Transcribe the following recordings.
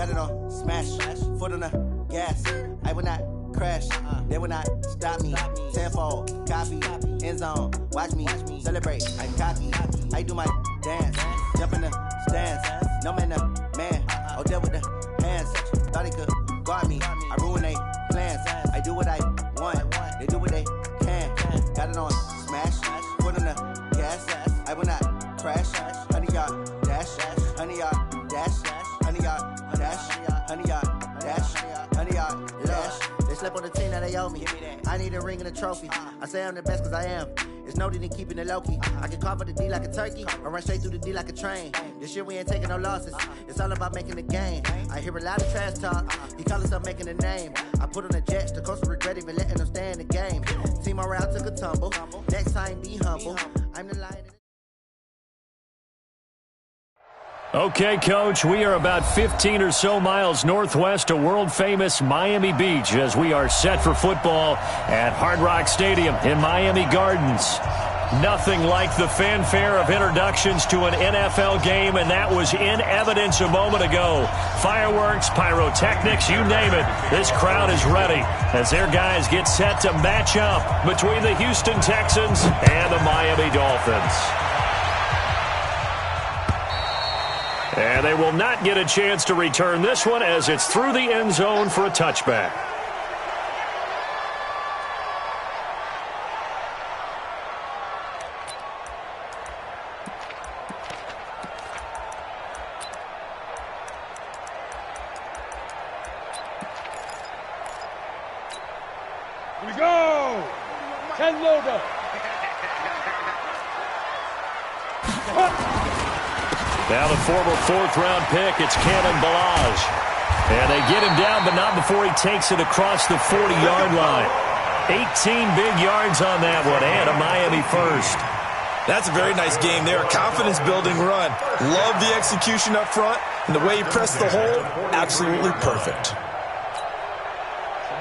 got it on smash, foot on the gas. I will not crash, they will not stop me. Tenfold, copy, end zone, watch me celebrate. I cocky, I do my dance, jump in the stands. No man, man, oh, there with the hands. Thought he could guard me, I ruin they plans. I do what I want, they do what they can. Got it on smash, foot on the gas. I will not crash, 100-yard dash, 100-yard dash, 100-yard dash, 100-yard dash, 100-yard dash. They slept on the team that they owe me. I need a ring and a trophy. I say I'm the best cause I am. It's noted in keeping it low-key. I can carve up the D like a turkey or run straight through the D like a train. This year we ain't taking no losses. It's all about making the game. I hear a lot of trash talk. He call himself making a name. I put on the Jets. The coach will regret even letting them stay in the game. Team morale took a tumble. Next time be humble. I'm the lion. Okay, Coach, we are about 15 or so miles northwest of world-famous Miami Beach as we are set for football at Hard Rock Stadium in Miami Gardens. Nothing like the fanfare of introductions to an NFL game, and that was in evidence a moment ago. Fireworks, pyrotechnics, you name it. This crowd is ready as their guys get set to match up between the Houston Texans and the Miami Dolphins. And they will not get a chance to return this one as it's through the end zone for a touchback. Here we go! 10 logo. Now the former fourth-round pick, it's Cameron Balaj. And they get him down, but not before he takes it across the 40-yard line. 18 big yards on that one, and a Miami first. That's a very nice game there, a confidence-building run. Love the execution up front, and the way he pressed the hole, absolutely perfect.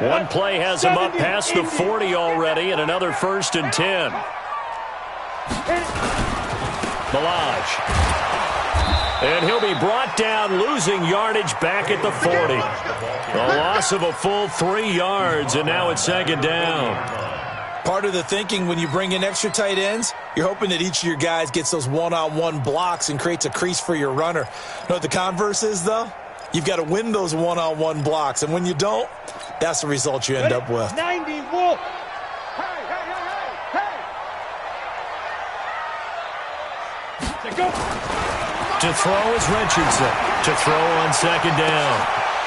One play has him up past the 40 already, and another 1st and 10. Balaj. And he'll be brought down, losing yardage back at the 40. A loss of a full 3 yards, and now it's 2nd down. Part of the thinking when you bring in extra tight ends, you're hoping that each of your guys gets those one-on-one blocks and creates a crease for your runner. You know what the converse is, though? You've got to win those one-on-one blocks, and when you don't, that's the result you end up with. 90 Wolf. Hey. Go. To throw is Richardson. To throw on 2nd down.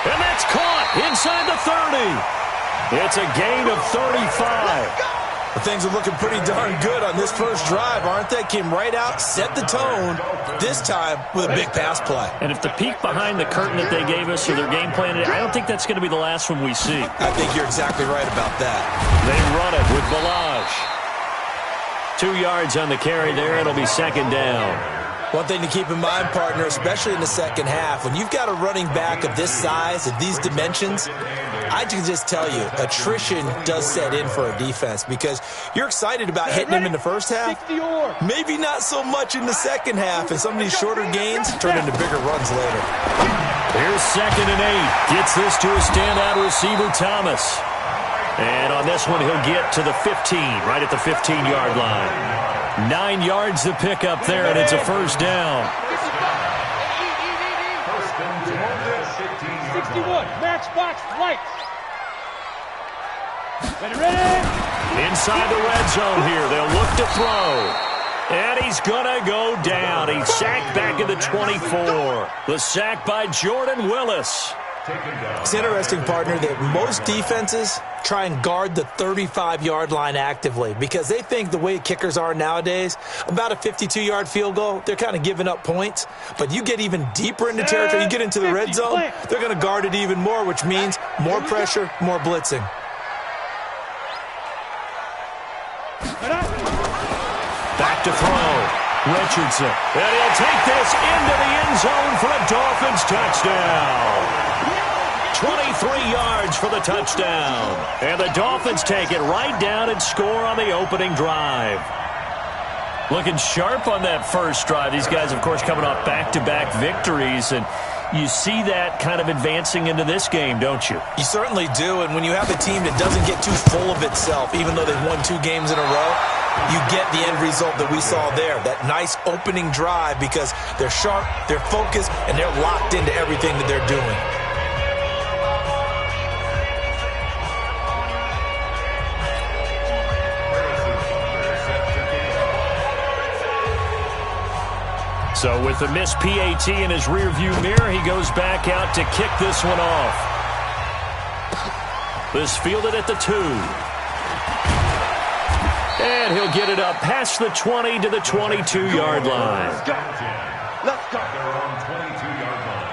And that's caught inside the 30. It's a gain of 35. Well, things are looking pretty darn good on this first drive, aren't they? Came right out, set the tone, this time with a big pass play. And if the peek behind the curtain that they gave us or their game plan, I don't think that's going to be the last one we see. I think you're exactly right about that. They run it with Balaj. 2 yards on the carry there. It'll be 2nd down. One thing to keep in mind, partner, especially in the second half, when you've got a running back of this size, of these dimensions, I can just tell you, attrition does set in for a defense because you're excited about hitting him in the first half. Maybe not so much in the second half, and some of these shorter gains turn into bigger runs later. Here's 2nd and 8. Gets this to a standout receiver, Thomas. And on this one, he'll get to the 15, right at the 15-yard line. 9 yards to pick up there, and it's a 1st down. 61, matchbox lights. Ready. Inside the red zone here, they'll look to throw. And he's going to go down. He's sacked back at the 24. The sack by Jordan Willis. It's interesting, partner, that most defenses try and guard the 35-yard line actively because they think the way kickers are nowadays, about a 52-yard field goal, they're kind of giving up points. But you get even deeper into territory, you get into the red zone, they're going to guard it even more, which means more pressure, more blitzing. Back to throw. Richardson. And he'll take this into the end zone for a Dolphins touchdown. 23 yards for the touchdown. And the Dolphins take it right down and score on the opening drive. Looking sharp on that first drive. These guys, of course, coming off back-to-back victories. And You see that kind of advancing into this game, don't you? You certainly do, and when you have a team that doesn't get too full of itself, even though they've won 2 games in a row, you get the end result that we saw there, that nice opening drive, because they're sharp, they're focused, and they're locked into everything that they're doing. So with the missed PAT in his rearview mirror, he goes back out to kick this one off. This fielded at the 2. And he'll get it up past the 20 to the 22-yard line. Let's go. They're on 22-yard line.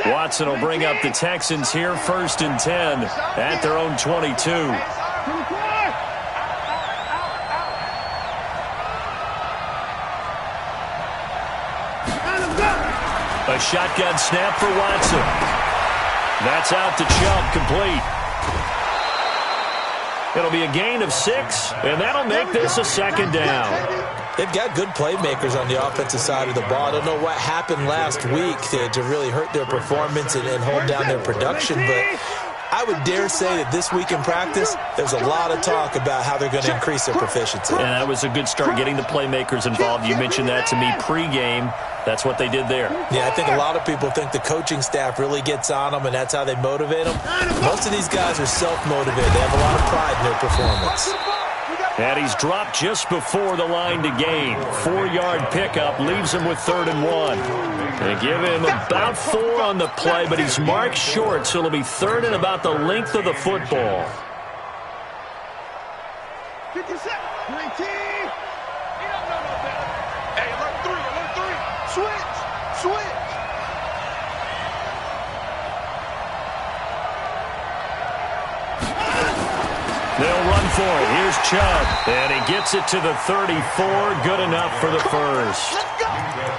Watson will bring up the Texans here, 1st and 10 at their own 22. A shotgun snap for Watson. That's out to Chubb, complete. It'll be a gain of 6, and that'll make this a 2nd down. They've got good playmakers on the offensive side of the ball. I don't know what happened last week to really hurt their performance and hold down their production, but I would dare say that this week in practice, there's a lot of talk about how they're going to increase their proficiency. And that was a good start, getting the playmakers involved. You mentioned that to me pregame. That's what they did there. Yeah, I think a lot of people think the coaching staff really gets on them, and that's how they motivate them. Most of these guys are self-motivated. They have a lot of pride in their performance. And he's dropped just before the line to gain. 4-yard pickup leaves him with 3rd and 1. They give him about 4 on the play, but he's marked short, so it'll be 3rd and about the length of the football. 57, 19. Hey, alert 3. Switch. They'll run for it. Here's Chubb. And he gets it to the 34. Good enough for the first.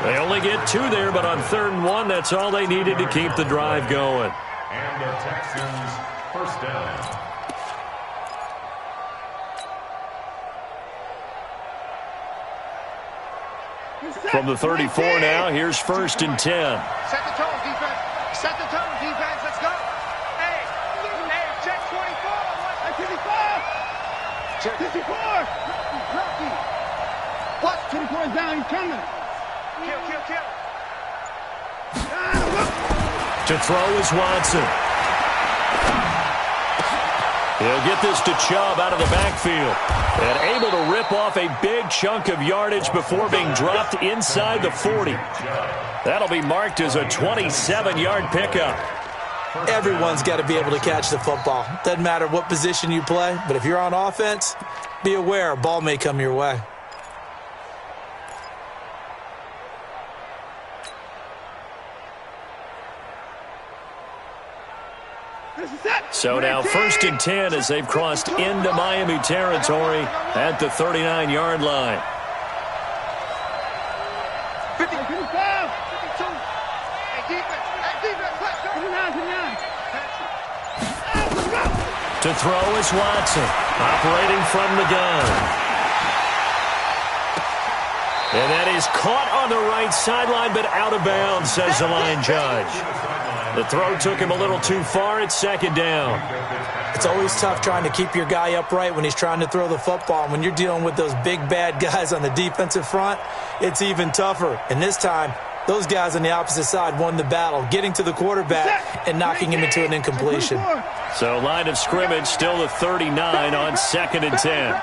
They only get 2 there, but on 3rd and 1, that's all they needed to keep the drive going. And the Texans, 1st down. From the 34 now, here's 1st and 10. Set the tone, defense. Set the tone, defense. Let's go. Hey, check 24. 54. What? 24 is down. He's coming. Kill. To throw is Watson. He'll get this to Chubb out of the backfield. And able to rip off a big chunk of yardage before being dropped inside the 40. That'll be marked as a 27-yard pickup. Everyone's got to be able to catch the football. Doesn't matter what position you play, but if you're on offense, be aware a ball may come your way. So now 1st and 10 as they've crossed into Miami territory at the 39-yard line. 55. 52. Hey, defense. To throw is Watson, operating from the gun. And that is caught on the right sideline, but out of bounds, says the line judge. The throw took him a little too far. It's 2nd down. It's always tough trying to keep your guy upright when he's trying to throw the football. And when you're dealing with those big, bad guys on the defensive front, it's even tougher. And this time, those guys on the opposite side won the battle, getting to the quarterback and knocking him into an incompletion. So line of scrimmage still the 39 on 2nd and 10.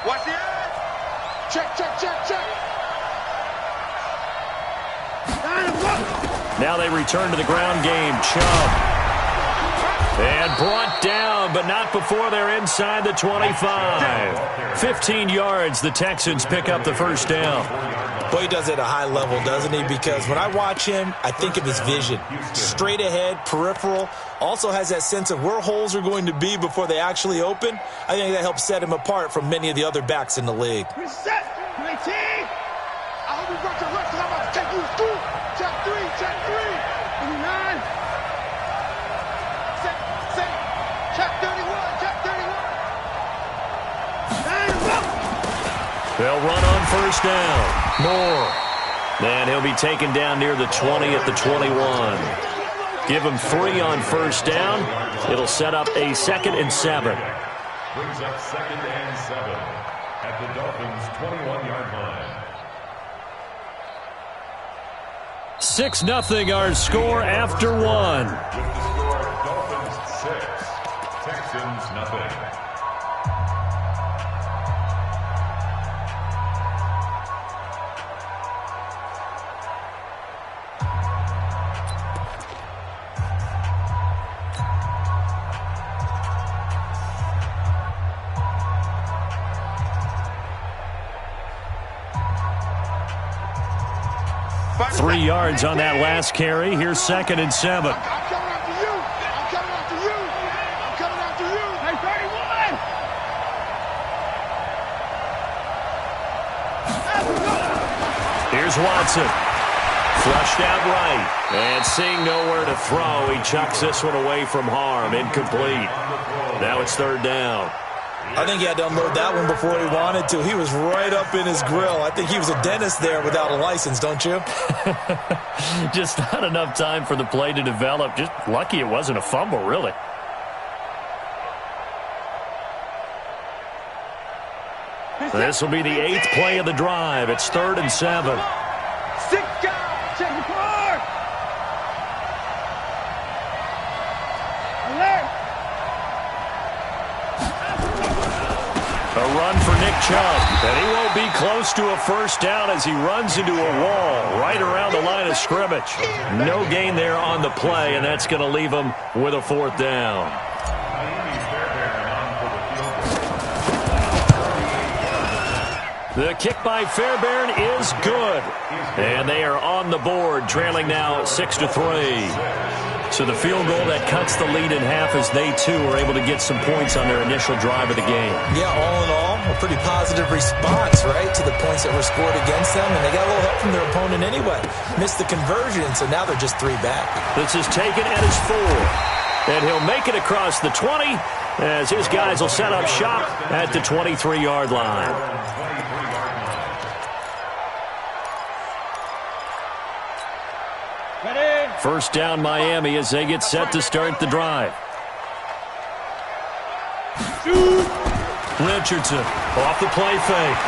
Watch the edge. Check. Now they return to the ground game. Chubb. And brought down, but not before they're inside the 25. 15 yards, the Texans pick up the 1st down. Well, he does it at a high level, doesn't he? Because when I watch him, I think of his vision. Straight ahead, peripheral. Also has that sense of where holes are going to be before they actually open. I think that helps set him apart from many of the other backs in the league. Reset. 19. I hope you got your left because I'm about to take you to school. Check 3. Check 3. 29. Set. Check 31. Check 31. They'll run on first down. Moore. And he'll be taken down near the 20 at the 21. Give him 3 on first down. It'll set up a 2nd and 7. Brings up 2nd and 7 at the Dolphins' 21-yard line. 6-0 our score after 1. With the score, Dolphins 6, Texans nothing. Three yards on that last carry. Here's 2nd and 7. I'm coming after you. I'm coming after you. I'm coming after you. Hey, 31. Here's Watson. Flushed out right. And seeing nowhere to throw, he chucks this one away from harm. Incomplete. Now it's 3rd down. I think he had to unload that one before he wanted to. He was right up in his grill. I think he was a dentist there without a license, don't you? Just not enough time for the play to develop. Just lucky it wasn't a fumble, really. This will be the 8th play of the drive. It's 3rd and 7. 6 guys. Check the card. Alert. A run for Nick Chubb, and he won't be close to a first down as he runs into a wall right around the line of scrimmage. No gain there on the play, and that's going to leave him with a 4th down. The kick by Fairbairn is good, and they are on the board, trailing now 6-3. So the field goal that cuts the lead in half as they, too, are able to get some points on their initial drive of the game. Yeah, all in all, a pretty positive response, right, to the points that were scored against them. And they got a little help from their opponent anyway. Missed the conversion, so now they're just 3 back. This is taken at his 4. And he'll make it across the 20 as his guys will set up shop at the 23-yard line. First down Miami as they get set to start the drive. Richardson off the play fake.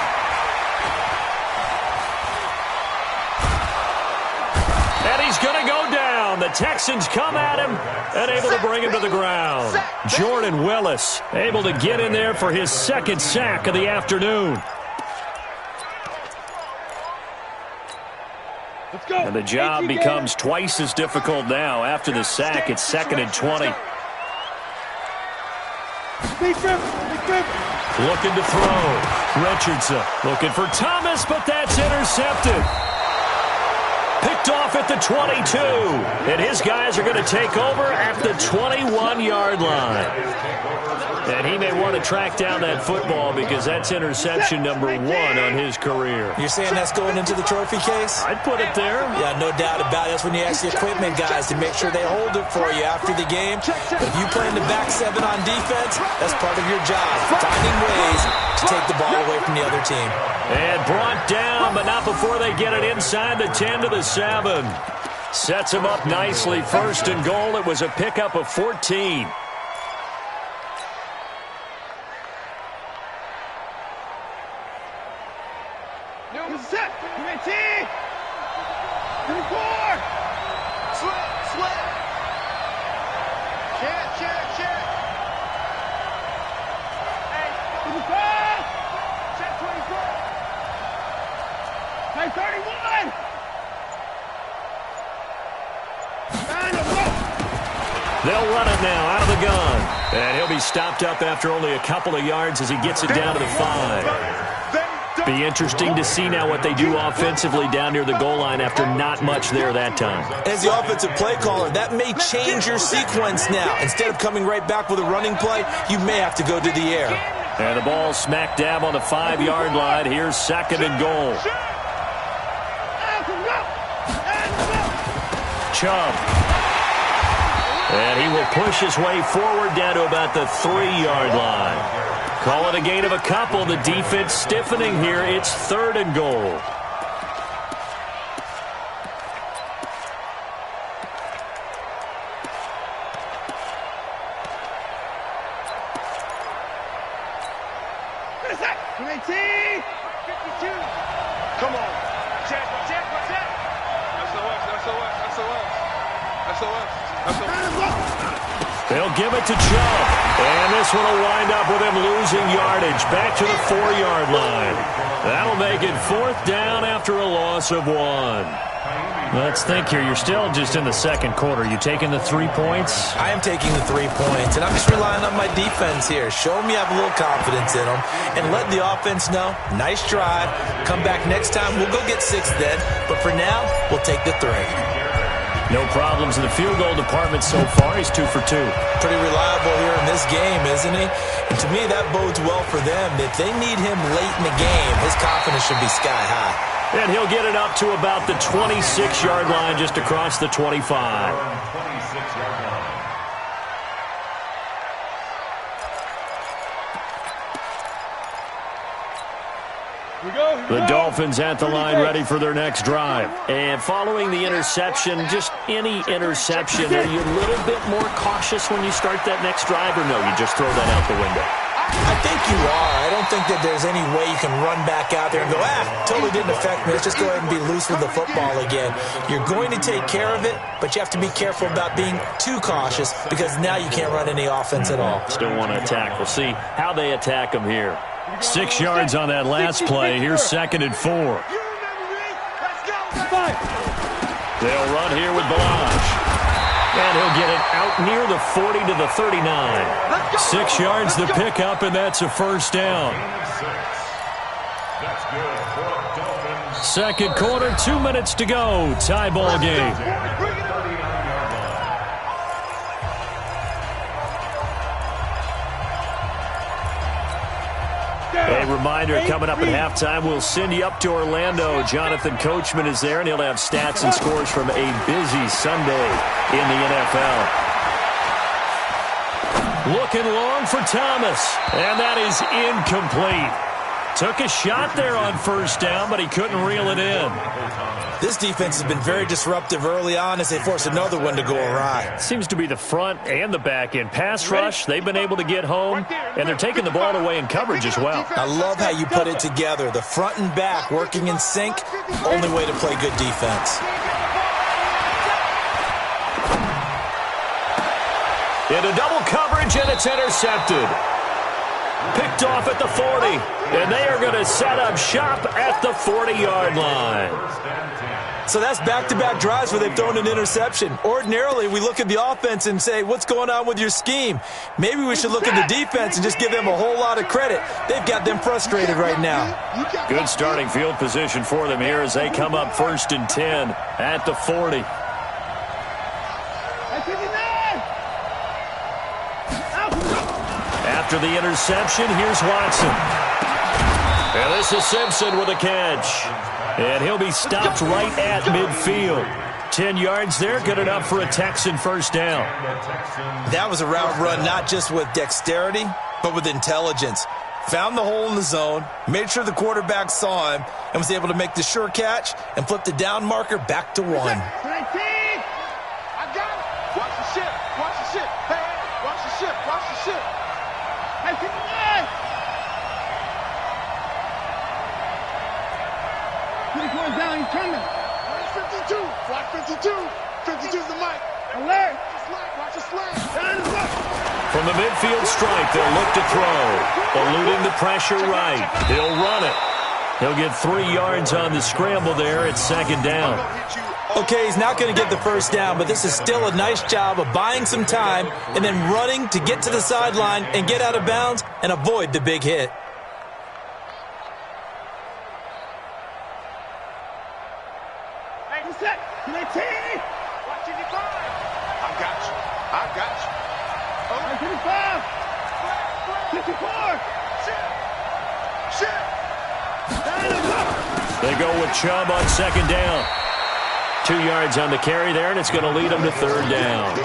And he's going to go down. The Texans come at him and able to bring him to the ground. Jordan Willis able to get in there for his 2nd sack of the afternoon. And the job becomes twice as difficult now. After the sack, it's 2nd and 20. Looking to throw. Richardson looking for Thomas, but that's intercepted. Picked off at the 22. And his guys are going to take over at the 21-yard line. And he may want to track down that football because that's interception number 1 on his career. You're saying that's going into the trophy case? I'd put it there. Yeah, no doubt about it. That's when you ask the equipment guys to make sure they hold it for you after the game. But if you play in the back 7 on defense, that's part of your job, finding ways to take the ball away from the other team. And brought down, but not before they get it inside the 10 to the 7. Sets him up nicely. 1st and goal. It was a pickup of 14. Set. 19. 24. Sweat. Check. Hey. 25. Check 24. Hey, 31. They'll run it now out of the gun. And he'll be stopped up after only a couple of yards as he gets it down to the 5. Be interesting to see now what they do offensively down near the goal line after not much there that time. As the offensive play caller, that may change your sequence now. Instead of coming right back with a running play, you may have to go to the air. And the ball smack dab on the 5-yard line. Here's 2nd and goal. Chubb. And he will push his way forward down to about the 3-yard line. Call it a gain of a couple. The defense stiffening here. It's 3rd and goal. Come on. Check. They'll give it to Chubb. And this one will wind up with him losing yardage. Back to the 4-yard line. That'll make it 4th down after a loss of 1. Let's think here. You're still just in the 2nd quarter. You taking the 3 points? I am taking the 3 points, and I'm just relying on my defense here. Show them you have a little confidence in them, and let the offense know, nice drive. Come back next time. We'll go get 6 then, but for now, we'll take the 3. No problems in the field goal department so far. He's 2 for 2. Pretty reliable here in this game, isn't he? And to me, that bodes well for them. If they need him late in the game, his confidence should be sky high. And he'll get it up to about the 26-yard line, just across the 25. 26-yard line. The Dolphins at the line ready for their next drive. And following the interception, just any interception, are you a little bit more cautious when you start that next drive, or no, you just throw that out the window? I think you are. I don't think that there's any way you can run back out there and go, totally didn't affect me. Let's just go ahead and be loose with the football again. You're going to take care of it, but you have to be careful about being too cautious because now you can't run any offense at all. Still want to attack. We'll see how they attack them here. 6 yards on that last play. Here's 2nd and 4. They'll run here with Balazs. And he'll get it out near the 40 to the 39. 6 yards the pickup, and that's a 1st down. That's good for Dolphins. 2nd quarter, 2 minutes to go. Tie ball game. A reminder, coming up at halftime, we'll send you up to Orlando. Jonathan Coachman is there, and he'll have stats and scores from a busy Sunday in the NFL. Looking long for Thomas, and that is incomplete. Took a shot there on 1st down, but he couldn't reel it in. This defense has been very disruptive early on as they force another one to go awry. Seems to be the front and the back end. Pass rush, they've been able to get home, and they're taking the ball away in coverage as well. I love how you put it together. The front and back working in sync, only way to play good defense. Into double coverage, and it's intercepted. Picked off at the 40, and they are going to set up shop at the 40-yard line. So that's back-to-back drives where they've thrown an interception. Ordinarily, we look at the offense and say, what's going on with your scheme? Maybe we should look at the defense and just give them a whole lot of credit. They've got them frustrated right now. Good starting field position for them here as they come up 1st and 10 at the 40. After the interception, here's Watson. And this is Simpson with a catch. And he'll be stopped right at midfield. 10 yards there, good enough for a Texan 1st down. That was a route run not just with dexterity, but with intelligence. Found the hole in the zone, made sure the quarterback saw him, and was able to make the sure catch and flip the down marker back to 1. I got it. Watch the ship. Watch the ship. Hey, watch the ship. Watch the ship. Hey, keep it alive. Going down, he's coming. 52. Block 52. 52 is the mic. Alert. Watch the slide. From the midfield stripe, they'll look to throw. Eluding the pressure right. He'll run it. He'll get 3 yards on the scramble there. It's 2nd down. Okay, he's not going to get the 1st down, but this is still a nice job of buying some time and then running to get to the sideline and get out of bounds and avoid the big hit. Set. 19. Watch it, I got you. I got you. 55. 54. Shit. They go with Chubb on second down. 2 yards on the carry there, and it's going to lead them to third down.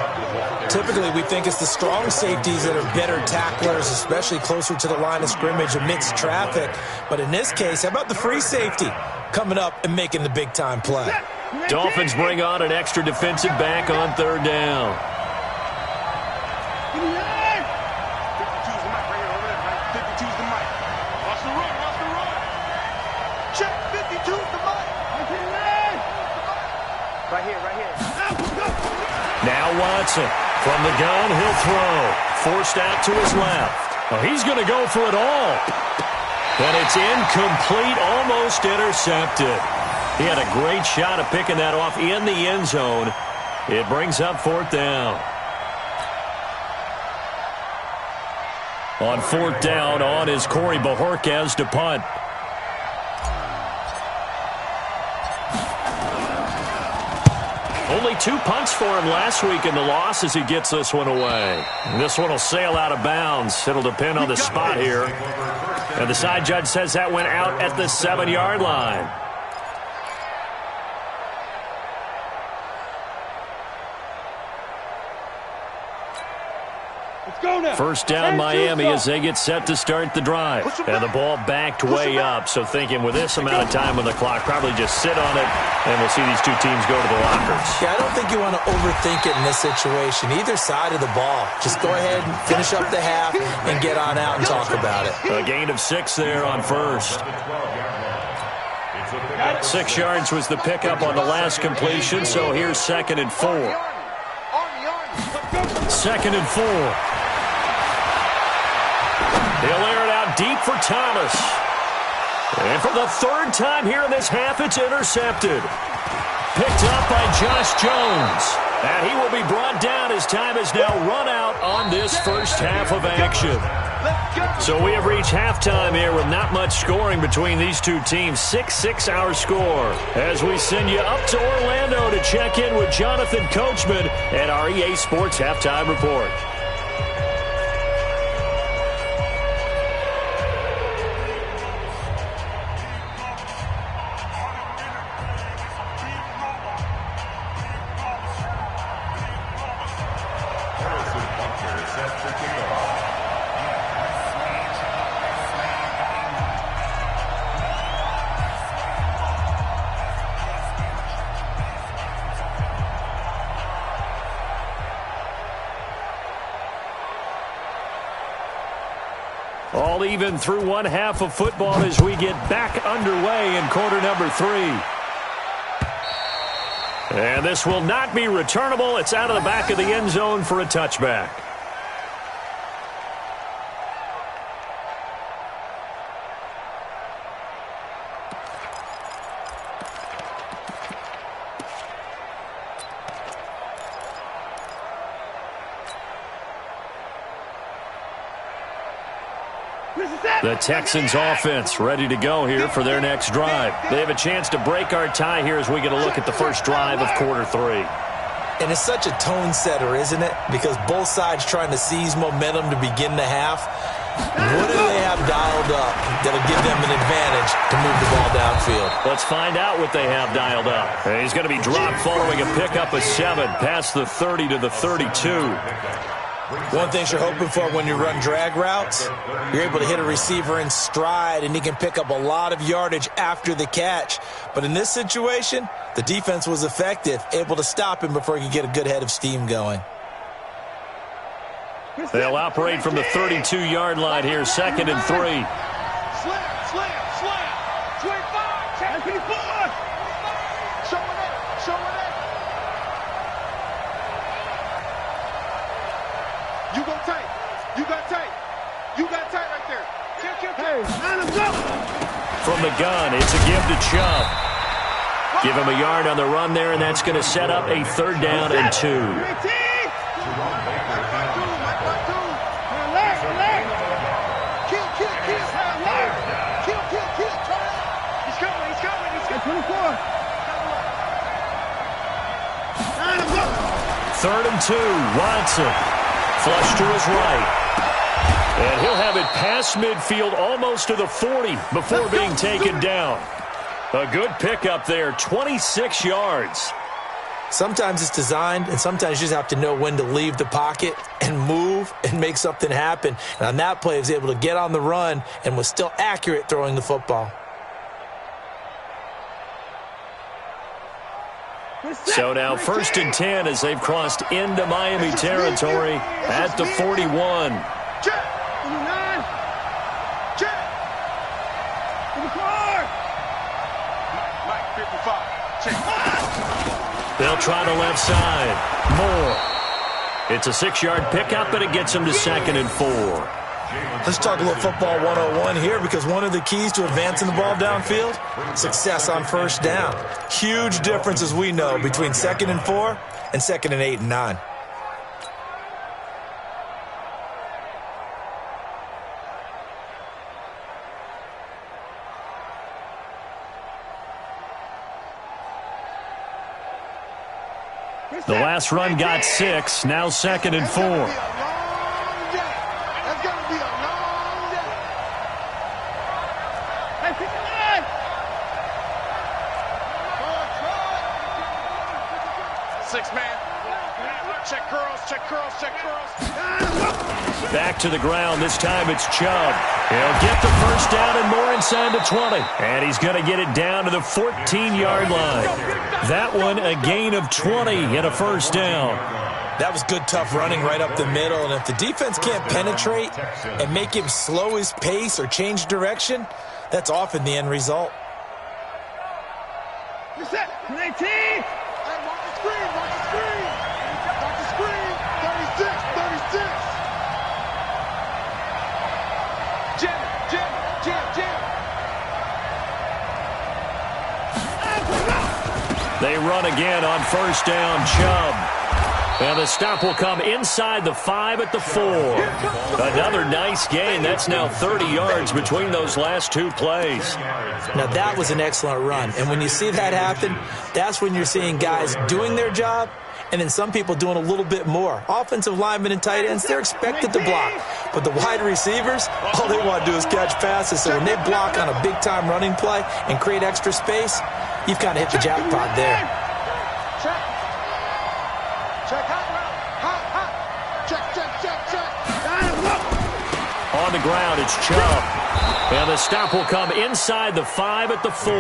Typically, we think it's the strong safeties that are better tacklers, especially closer to the line of scrimmage amidst traffic. But in this case, how about the free safety coming up and making the big-time play? Dolphins bring on an extra defensive back on third down. 52's the mic right here, over there, right? 52's the mic. Watch the run, watch the run. Check, 52's the mic. Right here, right here. Now Watson from the gun, he'll throw. Forced out to his left. Oh, he's going to go for it all. And it's incomplete, almost intercepted. He had a great shot at picking that off in the end zone. It brings up fourth down. On fourth down, on is Corey Bojorquez to punt. Only 2 punts for him last week in the loss as he gets this one away. This one will sail out of bounds. It'll depend on the spot here. And the side judge says that went out at the 7-yard line. First down Miami as they get set to start the drive. And the ball backed way up. So thinking with this amount of time on the clock, probably just sit on it, and we'll see these two teams go to the lockers. Yeah, I don't think you want to overthink it in this situation. Either side of the ball. Just go ahead and finish up the half and get on out and talk about it. A gain of 6 there on first. 6 yards was the pickup on the last completion, so here's 2nd and 4. 2nd and 4. He'll air it out deep for Thomas. And for the 3rd time here in this half, it's intercepted. Picked up by Josh Jones. And he will be brought down as time is now run out on this first half of action. So we have reached halftime here with not much scoring between these two teams. 6-6 our score. As we send you up to Orlando to check in with Jonathan Coachman at our EA Sports Halftime Report. All even through one half of football as we get back underway in quarter number 3. And this will not be returnable. It's out of the back of the end zone for a touchback. The Texans offense ready to go here for their next drive. They have a chance to break our tie here as we get a look at the first drive of quarter 3. And it's such a tone setter, isn't it? Because both sides trying to seize momentum to begin the half. What do they have dialed up that'll give them an advantage to move the ball downfield? Let's find out what they have dialed up. And he's going to be dropped following a pickup of 7 past the 30 to the 32. One thing you're hoping for when you run drag routes, you're able to hit a receiver in stride, and he can pick up a lot of yardage after the catch. But in this situation, the defense was effective, able to stop him before he could get a good head of steam going. They'll operate from the 32-yard line here, 2nd and 3. Slam, slam, slam. 25, 10, 54. Showing it, showing it. You go tight. You got tight. You got tight right there. Hey, line him up. From the gun, it's a give to Chubb. Give him a yard on the run there, and that's going to set up a 3rd down and 2. 3rd and 2. Watson. Flush to his right. And he'll have it past midfield, almost to the 40, before being taken down. A good pickup there, 26 yards. Sometimes it's designed, and sometimes you just have to know when to leave the pocket and move and make something happen. And on that play, he was able to get on the run and was still accurate throwing the football. So now 1st and 10 as they've crossed into Miami territory at the 41. Check. Check. Mike 55. Check. They'll try the left side. Moore. It's a 6-yard pickup, and it gets them to 2nd and 4. Let's talk a little football 101 here, because one of the keys to advancing the ball downfield, success on 1st down. Huge difference, as we know, between 2nd and 4 and 2nd and 8 and 9. The last run got 6, now 2nd and 4. That's going to be a long day. Hey, pick it up. 6-man. Check curls, check curls, check curls. Back to the ground. This time it's Chubb. He'll get the 1st down and more inside the 20. And he's going to get it down to the 14-yard line. That one a gain of 20 and a 1st down. That was good, tough running right up the middle. And if the defense can't penetrate and make him slow his pace or change direction, that's often the end result. You're set. 19. Hey, mark the screen, mark the screen. Mark the screen. 36, 36. Jam, jam, jam, jam. They run again on 1st down. Chubb. And the stop will come inside the 5 at the 4. Another nice gain. That's now 30 yards between those last 2 plays. Now, that was an excellent run. And when you see that happen, that's when you're seeing guys doing their job and then some people doing a little bit more. Offensive linemen and tight ends, they're expected to block. But the wide receivers, all they want to do is catch passes. So when they block on a big-time running play and create extra space, you've kind of hit the jackpot there. Check. Check. Hot. Check. On the ground, it's Chubb. And the stop will come inside the 5 at the 4.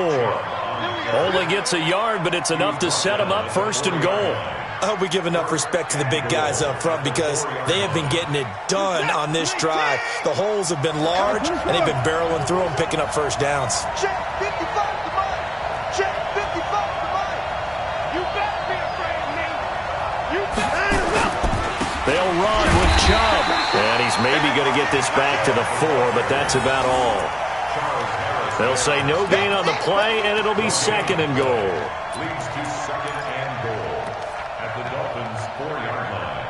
Only gets a yard, but it's enough to set him up 1st and goal. I hope we give enough respect to the big guys up front, because they have been getting it done on this drive. The holes have been large, and they've been barreling through them, picking up 1st downs. Check 55 to Mike. Check 55 to Mike. You better be afraid of me. You better. They'll run with Chubb. And he's maybe going to get this back to the 4, but that's about all. They'll say no gain on the play, and it'll be 2nd and goal. Leads to 2nd and goal at the Dolphins' 4-yard line.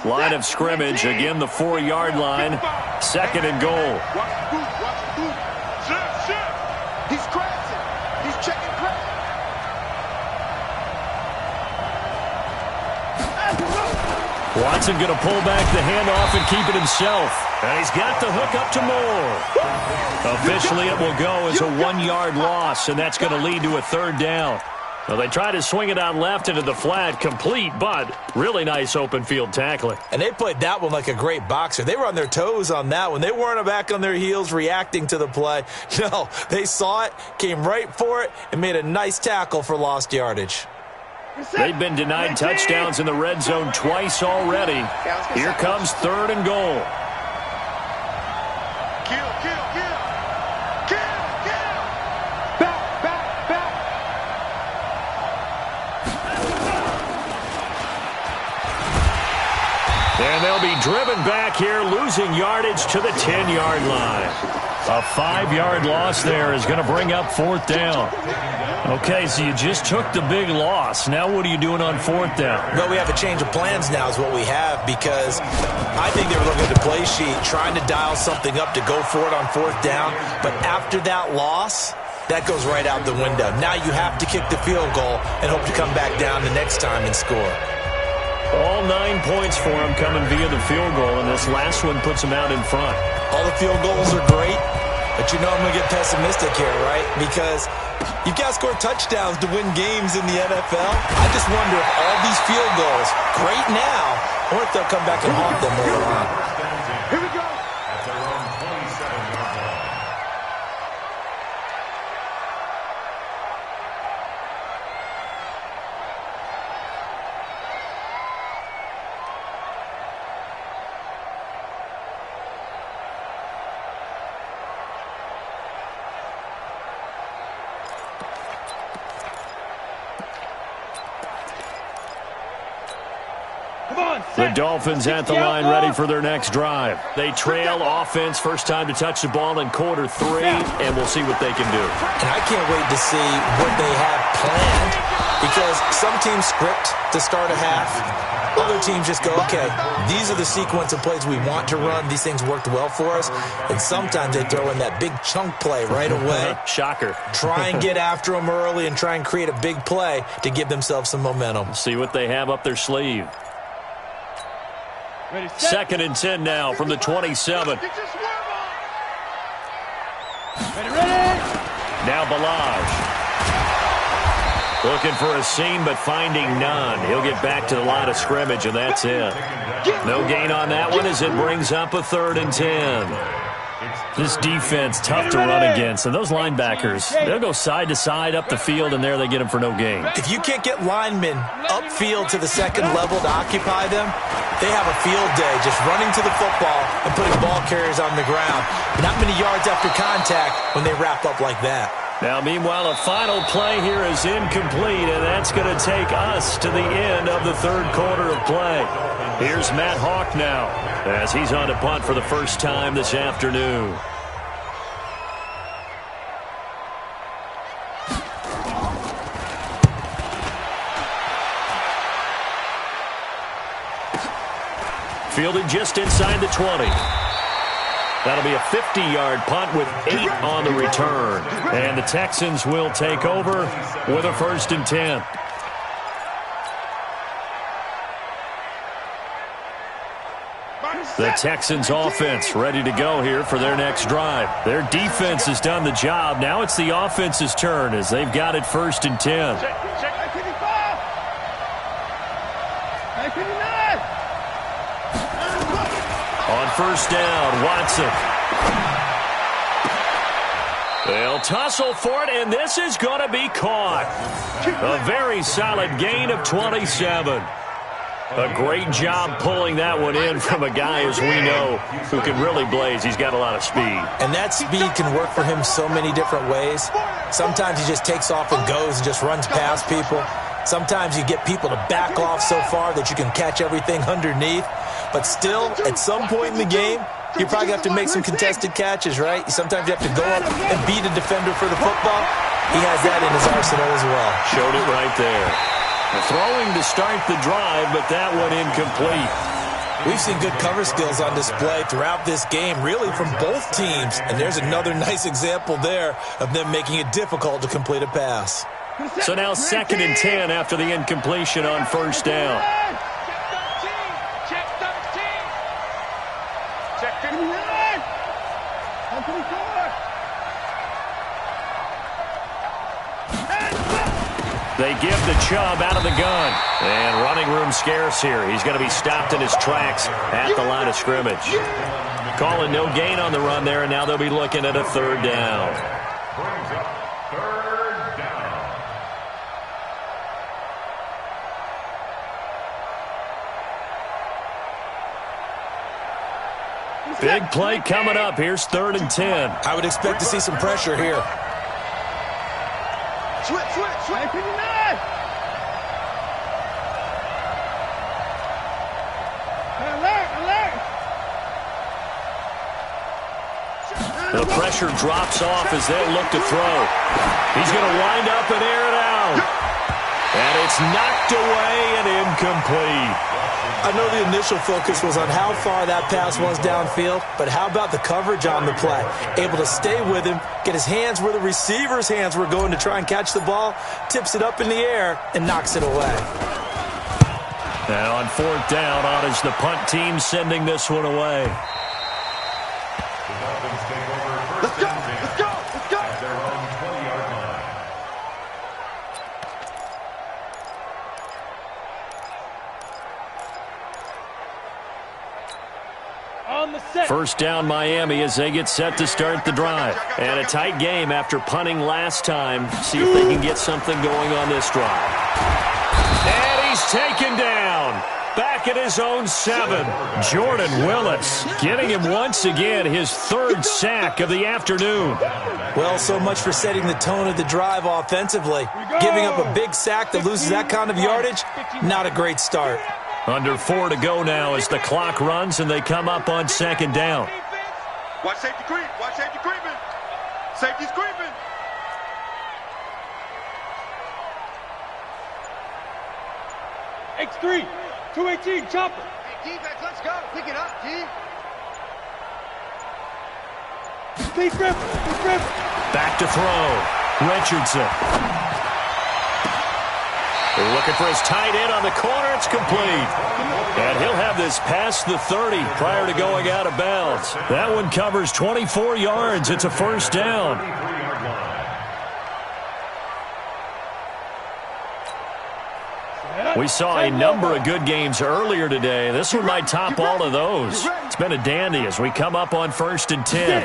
Line of scrimmage, again the 4-yard line. 2nd and goal. Watch the boot, watch the boot. Shit. He's crashing. He's checking crash. Watson going to pull back the handoff and keep it himself. And he's got the hook up to Moore. Officially, it will go as a 1-yard loss, and that's going to lead to a 3rd down. Well, they try to swing it out left into the flat, complete, but really nice open field tackling. And they played that one like a great boxer. They were on their toes on that one. They weren't back on their heels reacting to the play. No, they saw it, came right for it, and made a nice tackle for lost yardage. They've been denied touchdowns in the red zone twice already. Here comes 3rd and goal. Kill. Back. And they'll be driven back here, losing yardage to the 10-yard line. A 5-yard loss there is going to bring up 4th down. Okay, so you just took the big loss. Now what are you doing on 4th down? Well, we have a change of plans now is what we have, because I think they were looking at the play sheet, trying to dial something up to go for it on 4th down. But after that loss, that goes right out the window. Now you have to kick the field goal and hope to come back down the next time and score. All 9 points for him coming via the field goal, and this last one puts him out in front. All the field goals are great, but you know I'm going to get pessimistic here, right? Because you've got to score touchdowns to win games in the NFL. I just wonder if all these field goals, great now, or if they'll come back and haunt them later on. Here we go. At their own 27-yard line. The Dolphins at the line ready for their next drive. They trail offense, first time to touch the ball in quarter 3, and we'll see what they can do. And I can't wait to see what they have planned, because some teams script to start a half. Other teams just go, okay, these are the sequence of plays we want to run. These things worked well for us. And sometimes they throw in that big chunk play right away. Shocker. Try and get after them early and try and create a big play to give themselves some momentum. See what they have up their sleeve. Ready, set. 2nd and 10 now from the 27. Get your swerve on. Ready. Now Balaj. Looking for a seam, but finding none. He'll get back to the line of scrimmage, and that's it. No gain on that one as it brings up a 3rd and 10. This defense, tough to run against. And those linebackers, they'll go side to side up the field, and there they get them for no gain. If you can't get linemen upfield to the 2nd level to occupy them, they have a field day just running to the football and putting ball carriers on the ground. Not many yards after contact when they wrap up like that. Now, meanwhile, a final play here is incomplete, and that's going to take us to the end of the 3rd quarter of play. Here's Matt Hawk now as he's on to punt for the first time this afternoon. Fielded just inside the 20. That'll be a 50-yard punt with 8 on the return. And the Texans will take over with a 1st and 10. The Texans offense ready to go here for their next drive. Their defense has done the job. Now it's the offense's turn as they've got it 1st and 10. Check. 59. On 1st down, Watson. They'll tussle for it, and this is going to be caught. A very solid gain of 27. A great job pulling that one in from a guy, as we know, who can really blaze. He's got a lot of speed. And that speed can work for him so many different ways. Sometimes he just takes off and goes and just runs past people. Sometimes you get people to back off so far that you can catch everything underneath. But still, at some point in the game, you probably have to make some contested catches, right? Sometimes you have to go up and beat a defender for the football. He has that in his arsenal as well. Showed it right there. Throwing to start the drive, but that one incomplete. We've seen good cover skills on display throughout this game, really from both teams. And there's another nice example there of them making it difficult to complete a pass. So now 2nd and 10 after the incompletion on 1st down. Check 13. Check 59. On 24. They give the Chubb out of the gun. And running room scarce here. He's going to be stopped in his tracks at the line of scrimmage. Calling no gain on the run there, and now they'll be looking at a 3rd down. Brings up 3rd down. Big play coming up. Here's 3rd and 10. I would expect to see some pressure here. Switch. 59. Alert. The pressure drops off as they look to throw. He's going to wind up and air it out. And it's knocked away and incomplete. I know the initial focus was on how far that pass was downfield, but how about the coverage on the play? Able to stay with him, get his hands where the receiver's hands were going to try and catch the ball, tips it up in the air, and knocks it away. And on fourth down, on is the punt team sending this one away. The Dolphins take over first and 10 at their own 20-yard line. First down, Miami, as they get set to start the drive. And a tight game after punting last time. See if they can get something going on this drive. And he's taken down. Back at his own 7. Jordan Willis getting him once again his 3rd sack of the afternoon. Well, so much for setting the tone of the drive offensively. Giving up a big sack that loses that kind of yardage, not a great start. Under 4 to go now as the clock runs and they come up on 2nd down. Watch safety creep. Watch safety creeping. Safety's creeping. X3, 218, chopper. Defense, let's go. Pick it up, G. Steve Griffin, Steve Griffin. Back to throw. Richardson. They're looking for his tight end on the corner. It's complete. And he'll have this past the 30 prior to going out of bounds. That one covers 24 yards. It's a first down. We saw a number of good games earlier today. This one might top all of those. It's been a dandy as we come up on 1st and 10.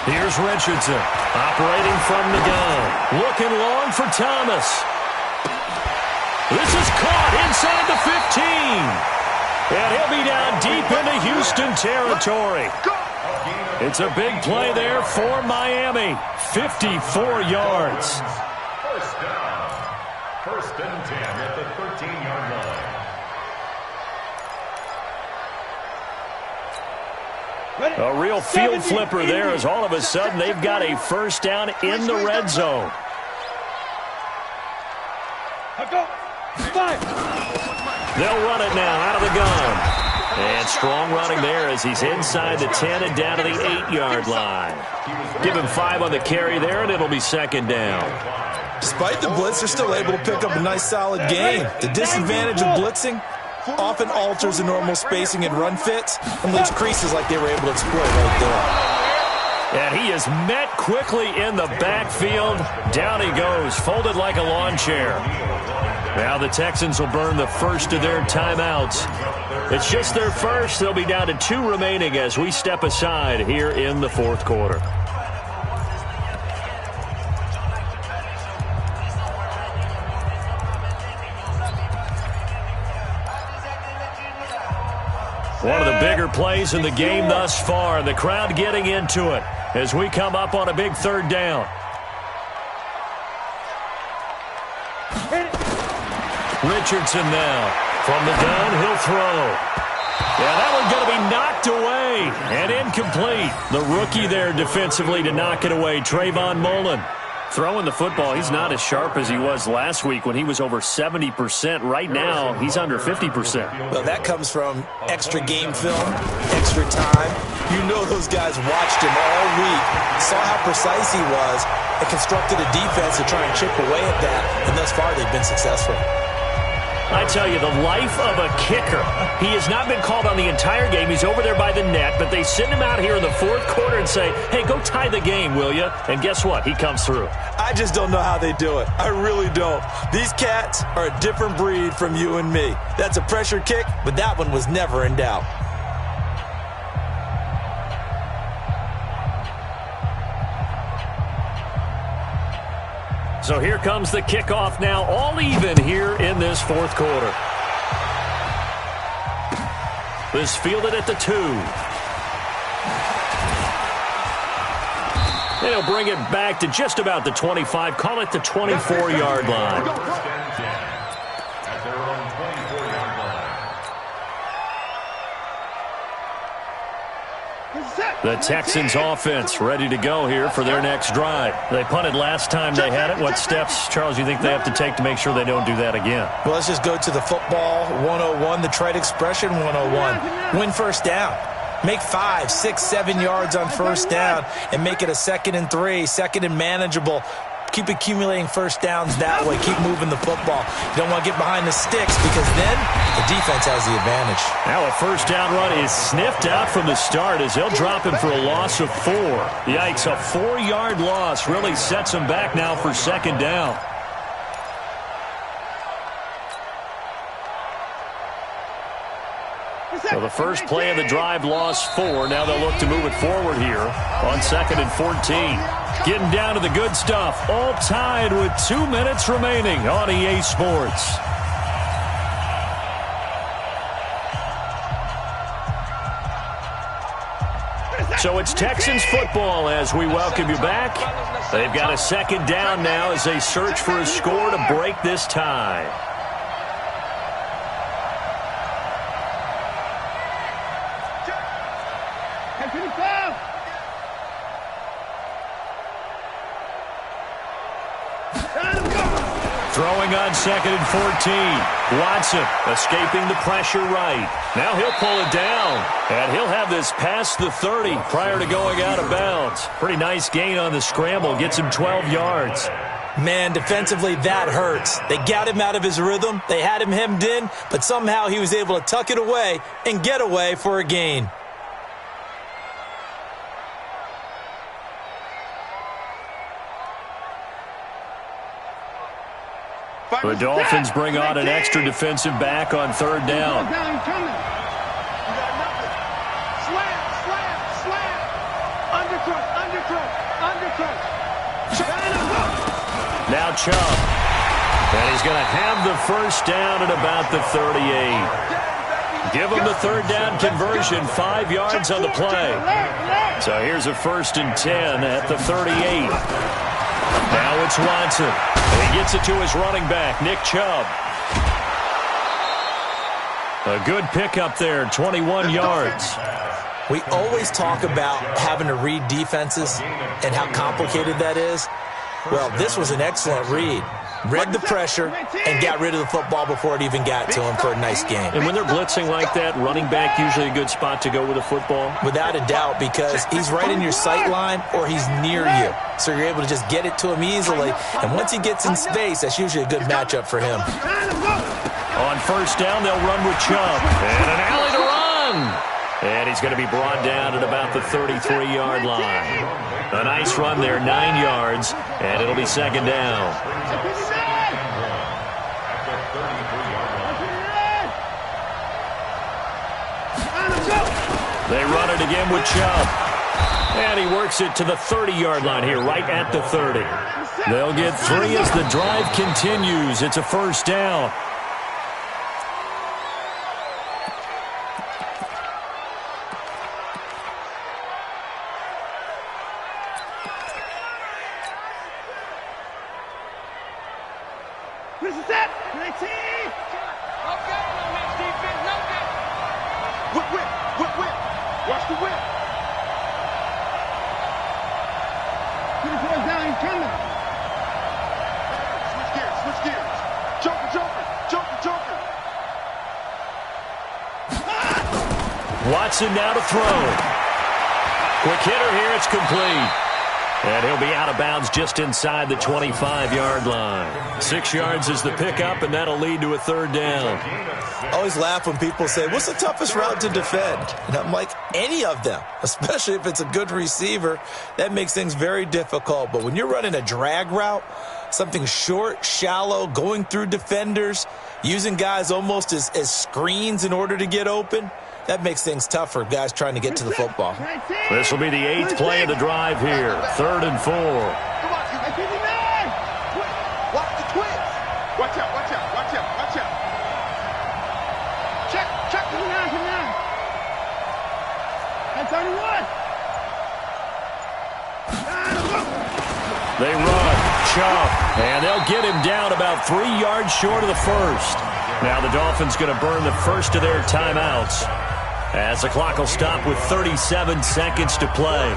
Here's Richardson operating from the gun. Looking long for Thomas. This is caught inside the 15. And he'll be down deep into Houston territory. It's a big play there for Miami. 54 yards. First down. 1st and 10 at the 13-yard line. A real field flipper there as all of a sudden they've got a first down in the red zone. They'll run it now out of the gun. And strong running there as he's inside the 10 and down to the 8-yard line. Give him 5 on the carry there, and it'll be 2nd down. Despite the blitz, they're still able to pick up a nice solid gain. The disadvantage of blitzing often alters the normal spacing and run fits and leaves creases like they were able to exploit right there. And he is met quickly in the backfield. Down he goes, folded like a lawn chair. Now the Texans will burn the first of their timeouts. It's just their first. They'll be down to 2 remaining as we step aside here in the 4th quarter. One of the bigger plays in the game thus far. The crowd getting into it as we come up on a big 3rd down. Richardson now. From the gun, he'll throw. Yeah, that one's going to be knocked away and incomplete. The rookie there defensively to knock it away, Trayvon Mullen. Throwing the football, he's not as sharp as he was last week when he was over 70%. Right now, he's under 50%. Well, that comes from extra game film, extra time. You know those guys watched him all week, saw how precise he was, and constructed a defense to try and chip away at that, and thus far they've been successful. I tell you, the life of a kicker. He has not been called on the entire game. He's over there by the net, but they send him out here in the 4th quarter and say, hey, go tie the game, will you? And guess what? He comes through. I just don't know how they do it. I really don't. These cats are a different breed from you and me. That's a pressure kick, but that one was never in doubt. So here comes the kickoff now, all even here in this 4th quarter. This fielded at the 2. And he'll bring it back to just about the 25, call it the 24-yard line. First and 10 at their own 24-yard line. Set. The Texans offense ready to go here for their next drive. They punted last time they had it. What steps, Charles, do you think they have to take to make sure they don't do that again? Well, let's just go to the football 101, the trade expression 101. Win first down. Make 5, 6, 7 yards on first down and make it a 2nd and 3, 2nd and manageable. Keep accumulating first downs that way. Keep moving the football. You don't want to get behind the sticks because then the defense has the advantage. Now a first down run is sniffed out from the start as they'll drop him for a loss of 4. Yikes, a 4-yard loss really sets him back now for 2nd down. So the first play of the drive lost 4. Now they'll look to move it forward here on 2nd and 14. Getting down to the good stuff. All tied with 2 minutes remaining on EA Sports. So it's Texans football as we welcome you back. They've got a 2nd down now as they search for a score to break this tie. Throwing on 2nd and 14. Watson escaping the pressure right. Now he'll pull it down. And he'll have this past the 30 prior to going out of bounds. Pretty nice gain on the scramble. Gets him 12 yards. Man, defensively, that hurts. They got him out of his rhythm. They had him hemmed in, but somehow he was able to tuck it away and get away for a gain. The Dolphins bring on an extra defensive back on 3rd down. Now Chubb. And he's going to have the first down at about the 38. Give him the 3rd down conversion, 5 yards on the play. So here's a 1st and 10 at the 38. Now it's Watson. And he gets it to his running back, Nick Chubb. A good pickup there, 21 yards. We always talk about having to read defenses and how complicated that is. Well, this was an excellent read. Read the pressure and got rid of the football before it even got to him for a nice game. And when they're blitzing like that, running back usually a good spot to go with a football? Without a doubt, because he's right in your sight line or he's near you. So you're able to just get it to him easily. And once he gets in space, that's usually a good matchup for him. On first down, they'll run with Chubb. And an alley to run. And he's going to be brought down at about the 33-yard line. A nice run there, 9 yards, and it'll be 2nd down. They run it again with Chubb. And he works it to the 30-yard line here, right at the 30. They'll get 3 as the drive continues. It's a 1st down. Watson now to throw. Quick hitter here, it's complete. And he'll be out of bounds just inside the 25-yard line. 6 yards is the pickup, and that'll lead to a 3rd down. I always laugh when people say, what's the toughest route to defend? And I'm like, any of them, especially if it's a good receiver. That makes things very difficult. But when you're running a drag route, something short, shallow, going through defenders, using guys almost as screens in order to get open, that makes things tough for guys trying to get to the football. This will be the 8th play of the drive here. 3rd and 4. Come on, watch the twins. Watch out, watch out, watch out, watch out. Check, come on. That's 31. They run, Chubb, and they'll get him down about 3 yards short of the 1st. Now the Dolphins going to burn the first of their timeouts. as the clock will stop with 37 seconds to play.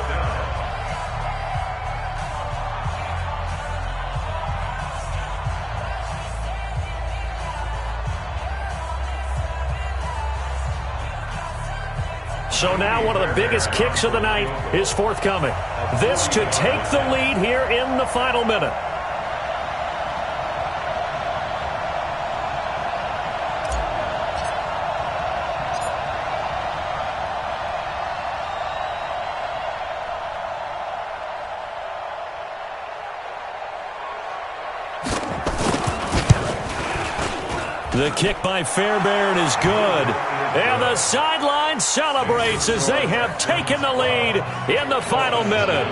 So now one of the biggest kicks of the night is forthcoming. This to take the lead here in the final minute. The kick by Fairbairn is good. And the sideline celebrates as they have taken the lead in the final minute.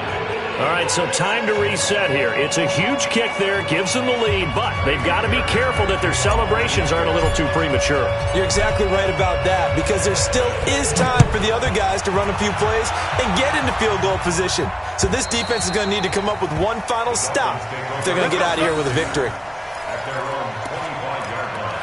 All right, so time to reset here. It's a huge kick there, gives them the lead, but they've got to be careful that their celebrations aren't a little too premature. You're exactly right about that, because there still is time for the other guys to run a few plays and get into field goal position. So this defense is going to need to come up with one final stop if they're going to get out of here with a victory. At their own 25-yard line.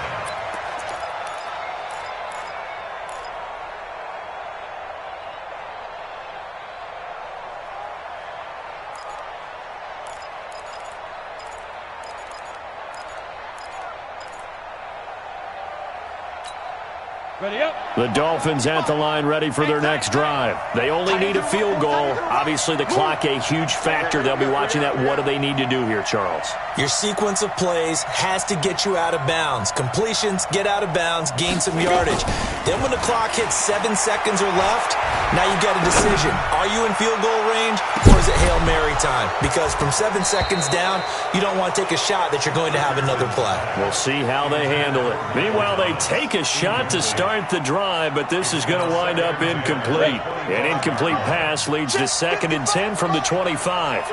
Ready up. The Dolphins at the line ready for their next drive. They only need a field goal. Obviously, the clock a huge factor. They'll be watching that. What do they need to do here, Charles? Your sequence of plays has to get you out of bounds. Completions, get out of bounds, gain some yardage. Then when the clock hits 7 seconds or left, now you get a decision. Are you in field goal range, or is it Hail Mary time? Because from 7 seconds down, you don't want to take a shot that you're going to have another play. We'll see how they handle it. Meanwhile, they take a shot to start the drive, but this is going to wind up incomplete. An incomplete pass leads to 2nd and 10 from the 25.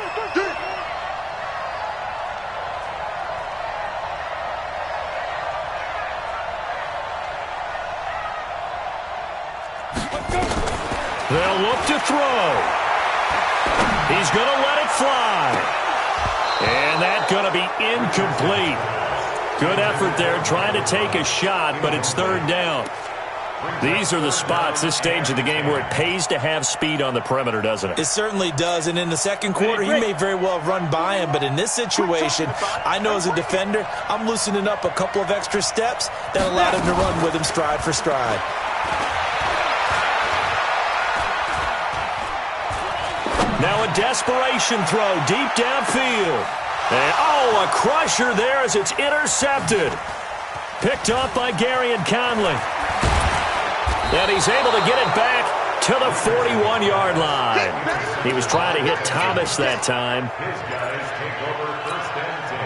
They'll look to throw. He's going to let it fly. And that's going to be incomplete. Good effort there trying to take a shot, but it's 3rd down. These are the spots, this stage of the game, where it pays to have speed on the perimeter, doesn't it? It certainly does, and in the second quarter, he may very well run by him, but in this situation, I know as a defender, I'm loosening up a couple of extra steps that allowed him to run with him stride for stride. Now a desperation throw deep downfield. And, a crusher there as it's intercepted. Picked up by Gary and Conley. And he's able to get it back to the 41-yard line. He was trying to hit Thomas that time. His guys take over 1st and 10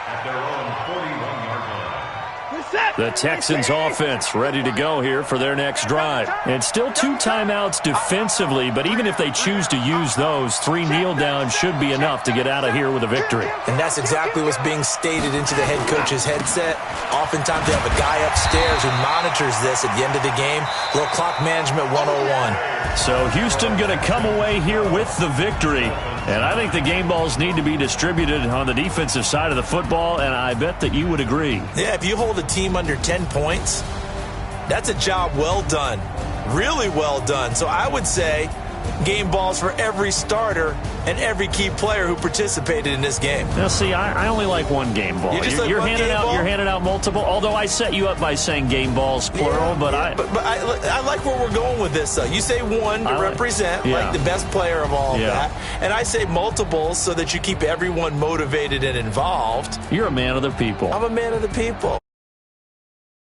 at their own 41-yard line. The Texans offense ready to go here for their next drive. And still 2 timeouts defensively, but even if they choose to use those, 3 kneel downs should be enough to get out of here with a victory. And that's exactly what's being stated into the head coach's headset. Oftentimes they have a guy upstairs who monitors this at the end of the game. A little clock management 101. So Houston going to come away here with the victory. And I think the game balls need to be distributed on the defensive side of the football, and I bet that you would agree. Yeah, if you hold a team under 10 points, that's a job well done. Really well done. So I would say game balls for every starter and every key player who participated in this game. Now, see, I only like one game ball. You're handing out multiple, although I set you up by saying game balls, plural. Yeah, but I like where we're going with this, though. You say one to represent, like the best player of all of that. And I say multiples so that you keep everyone motivated and involved. You're a man of the people. I'm a man of the people.